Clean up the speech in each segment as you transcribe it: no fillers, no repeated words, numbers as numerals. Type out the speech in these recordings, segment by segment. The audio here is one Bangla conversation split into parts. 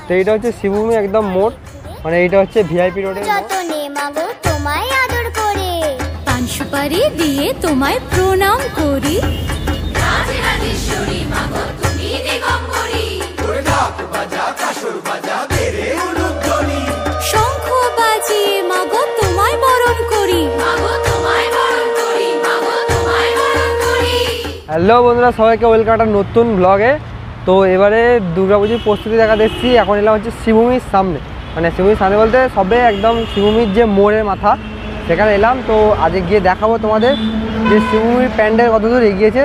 তো এইটা হচ্ছে শিবভূমি একদম মোড়, মানে এইটা হচ্ছে ভিআইপি রোডের যতনে মাগো তোমায় আদর করে, পান সুপারি দিয়ে তোমায় প্রণাম করি। রাজরাজেশ্বরী মাগো তুমি দিগম্বরী, ওরে ঢাক বাজা কাসর বাজা বেরে উলুধ্বনি, শঙ্খ বাজিয়ে মাগো তোমায় বরণ করি, মাগো তোমায় বরণ করি, মাগো তোমায় বরণ করি। হ্যালো বন্ধুরা, সবাইকে ওয়েলকাম একটা নতুন ব্লগে। তো এবারে দুর্গাপুজোর প্রস্তুতি দেখা দেখছি, এখন এলাম হচ্ছে শিবভূমির সামনে, মানে শিবভূমির সামনে বলতে সবে একদম শিবভূমির যে মোড়ের মাথা সেখানে এলাম। তো আজকে গিয়ে দেখাবো তোমাদের যে শিবভূমির প্যান্ডেল কতদূর এগিয়েছে।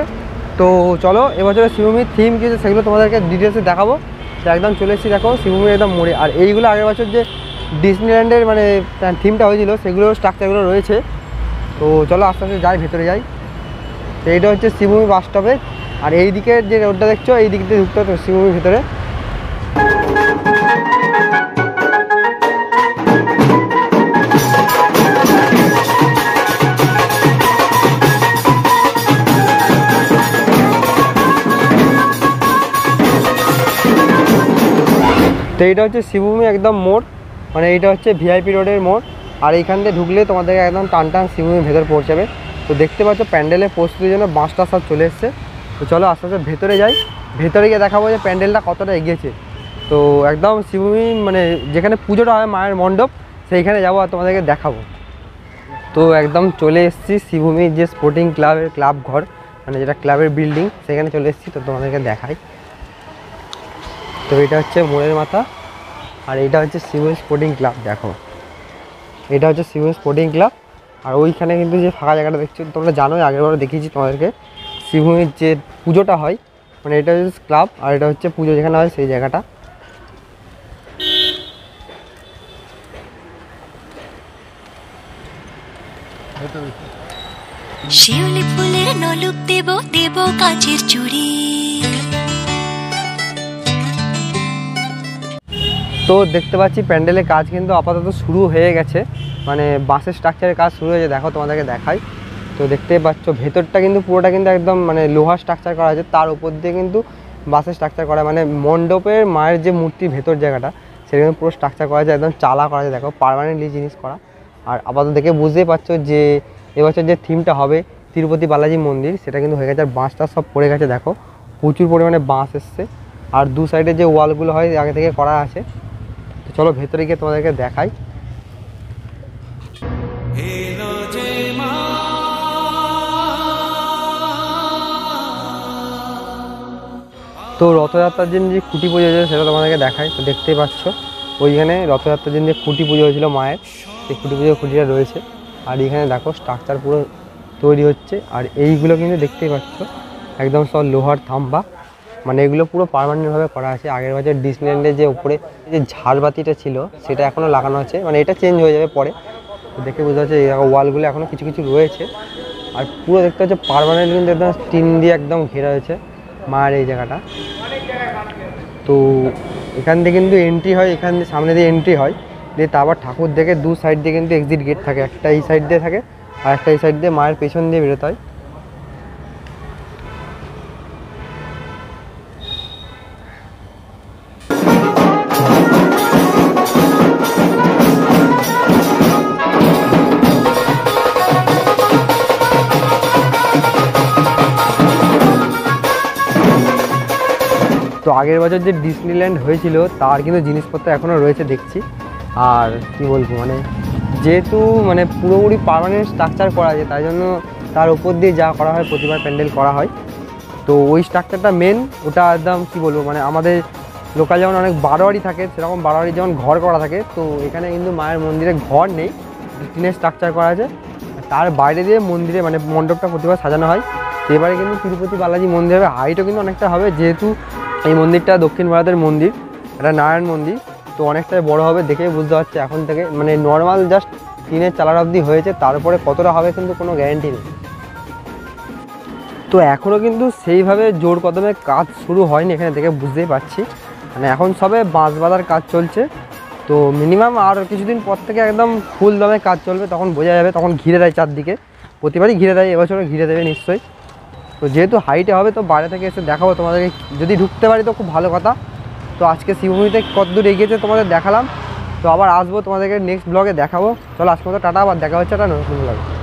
তো চলো এবছরের শিবভূমির থিম কী আছে সেগুলো তোমাদেরকে ডিটেলসে দেখাবো। তো একদম চলে এসেছি দেখো শিবভূমির একদম মোড়ে। আর এইগুলো আগের বছর যে ডিজনিল্যান্ডের মানে থিমটা হয়েছিল সেগুলোর স্ট্রাকচারগুলো রয়েছে। তো চলো আস্তে আস্তে যাই, ভেতরে যাই। তো এইটা হচ্ছে শিবভূমি বাস স্টপে, আর এই দিকের যে রোডটা দেখছো এই দিক দিয়ে ঢুকতে হতো শিবভূমির ভিতরে। তো এইটা হচ্ছে শিবভূমি একদম মোড়, মানে এইটা হচ্ছে ভিআইপি রোডের মোড়। আর এইখান দিয়ে ঢুকলে তোমাদেরকে একদম টান টান শিবভূমির ভেতর পৌঁছাবে। তো দেখতে পাচ্ছ প্যান্ডেলের প্রস্তুতির জন্য বাঁশটা সব চলে এসছে। তো চলো আস্তে আস্তে ভেতরে যাই, ভেতরে গিয়ে দেখাবো যে প্যান্ডেলটা কতটা এগিয়েছে। তো একদম শিবভূমি মানে যেখানে পুজোটা হয় মায়ের মণ্ডপ সেইখানে যাবো আর তোমাদেরকে দেখাবো। তো একদম চলে এসেছি শিবভূমির যে স্পোর্টিং ক্লাবের ক্লাব ঘর, মানে যেটা ক্লাবের বিল্ডিং সেখানে চলে এসেছি। তো তোমাদেরকে দেখাই। তো এটা হচ্ছে মোড়ের মাথা, আর এইটা হচ্ছে শিবভূমি স্পোর্টিং ক্লাব। দেখো এটা হচ্ছে শিবভূমি স্পোর্টিং ক্লাব। আর ওইখানে কিন্তু যে ফাঁকা জায়গাটা দেখছো তোমরা জানোই, আগেরবারও দেখিয়েছি তোমাদেরকে শিবভূমির যে পুজোটা হয়, মানে এটা হচ্ছে ক্লাব আর এটা হচ্ছে পুজো যেখানে হয় সেই জায়গাটা। শিউলি ফুলের নলুক দেব দেব কাঁচের চুড়ি। তো দেখতে পাচ্ছি প্যান্ডেলের কাজ কিন্তু আপাতত শুরু হয়ে গেছে, মানে বাঁশের স্ট্রাকচারের কাজ শুরু হয়েছে। দেখো তোমাদেরকে দেখাই। তো দেখতেই পাচ্ছ ভেতরটা কিন্তু পুরোটা কিন্তু একদম মানে লোহার স্ট্রাকচার করা আছে, তার উপর দিয়ে কিন্তু বাঁশের স্ট্রাকচার করা, মানে মণ্ডপের মায়ের যে মূর্তির ভেতর জায়গাটা সেটা কিন্তু পুরো স্ট্রাকচার করা আছে, একদম চালা করা আছে। দেখো পার্মানেন্টলি জিনিস করা। আর আপাতত দেখে বুঝতেই পারছো যে এবছর যে থিমটা হবে তিরুপতি বালাজি মন্দির সেটা কিন্তু হয়ে গেছে। আর বাঁশটা সব পড়ে গেছে, দেখো প্রচুর পরিমাণে বাঁশ এসছে। আর দু সাইডে যে ওয়ালগুলো হয় আগে থেকে করা আছে। তো চলো ভেতরে গিয়ে তোমাদেরকে দেখাই। তো রথযাত্রার দিন যে খুঁটি পুজো হয়েছিল সেটা তোমাদেরকে দেখাই। তো দেখতেই পাচ্ছ ওইখানে রথযাত্রার দিন যে খুঁটি পুজো হয়েছিল মায়ের, সেই খুঁটি পুজোর খুঁটিটা রয়েছে। আর এখানে দেখো স্ট্রাকচার পুরো তৈরি হচ্ছে। আর এইগুলো কিন্তু দেখতেই পাচ্ছ একদম সব লোহার থাম্বা, মানে এগুলো পুরো পার্মানেন্টভাবে করা আছে। আগের বছর ডিজনিল্যান্ডের যে উপরে যে ঝাড়বাতিটা ছিল সেটা এখনও লাগানো আছে, মানে এটা চেঞ্জ হয়ে যাবে পরে। তো দেখে বোঝা যাচ্ছে এই ওয়ালগুলো এখনও কিছু কিছু রয়েছে। আর পুরো দেখতে হচ্ছে পার্মানেন্ট কিন্তু একদম টিন দিয়ে একদম ঘেরা হয়েছে মায়ের এই জায়গাটা। তো এখান দিয়ে কিন্তু এন্ট্রি হয়, এখান দিয়ে সামনে দিয়ে এন্ট্রি হয়, দিয়ে তারপর ঠাকুর দেখে দু সাইড দিয়ে কিন্তু এক্সিট গেট থাকে, একটা এই সাইড দিয়ে থাকে আর একটা এই সাইড দিয়ে মায়ের পেছন দিয়ে বেরোতে হয়। তো আগের বছর যে ডিজনিল্যান্ড হয়েছিল তার কিন্তু জিনিসপত্র এখনও রয়েছে দেখছি। আর কি বলবো, মানে যেহেতু মানে পুরোপুরি পার্মানেন্ট স্ট্রাকচার করা আছে তাই জন্য তার উপর দিয়ে যা করা হয় প্রতিবার প্যান্ডেল করা হয়। তো ওই স্ট্রাকচারটা মেন, ওটা একদম কি বলবো, মানে আমাদের লোকাল যেমন অনেক বারোয়ারি থাকে সেরকম বারোয়ারি যেমন ঘর করা থাকে, তো এখানে কিন্তু মায়ের মন্দিরে ঘর নেই, টিনের স্ট্রাকচার করা আছে। তার বাইরে দিয়ে মন্দিরে মানে মণ্ডপটা প্রতিবার সাজানো হয়। তো এবারে কিন্তু তিরুপতি বালাজি মন্দিরের হাইটও কিন্তু অনেকটা হবে, যেহেতু এই মন্দিরটা দক্ষিণ ভারতের মন্দির, এটা নারায়ণ মন্দির, তো অনেকটাই বড় হবে। দেখেই বুঝতে পারছি এখন থেকে, মানে নর্মাল জাস্ট টিনের চালার অবধি হয়েছে, তারপরে কতটা হবে কিন্তু কোনো গ্যারেন্টি নেই। তো এখনও কিন্তু সেইভাবে জোর কদমে কাজ শুরু হয়নি, এখানে দেখে বুঝতেই পারছি, মানে এখন সবে বাঁশ বাঁধার কাজ চলছে। তো মিনিমাম আর কিছুদিন পর থেকে একদম ফুল দমে কাজ চলবে, তখন বোঝা যাবে। তখন ঘিরে দেয় চারদিকে, প্রতিবারই ঘিরে দেয়, এবছরও ঘিরে দেবে নিশ্চয়ই। তো যেহেতু হাইটে হবে তো বাইরে থেকে এসে দেখাবো তোমাদেরকে, যদি ঢুকতে পারি তো খুব ভালো কথা, তো আজকে শিবভূমিতে কতদূর এগিয়েছে তোমাদের দেখালাম। তো আবার আসবো তোমাদেরকে নেক্সট ব্লগে দেখাবো। চলো আজকে মতো টাটা, আবার দেখা হচ্ছে একটা নতুন ব্লগে।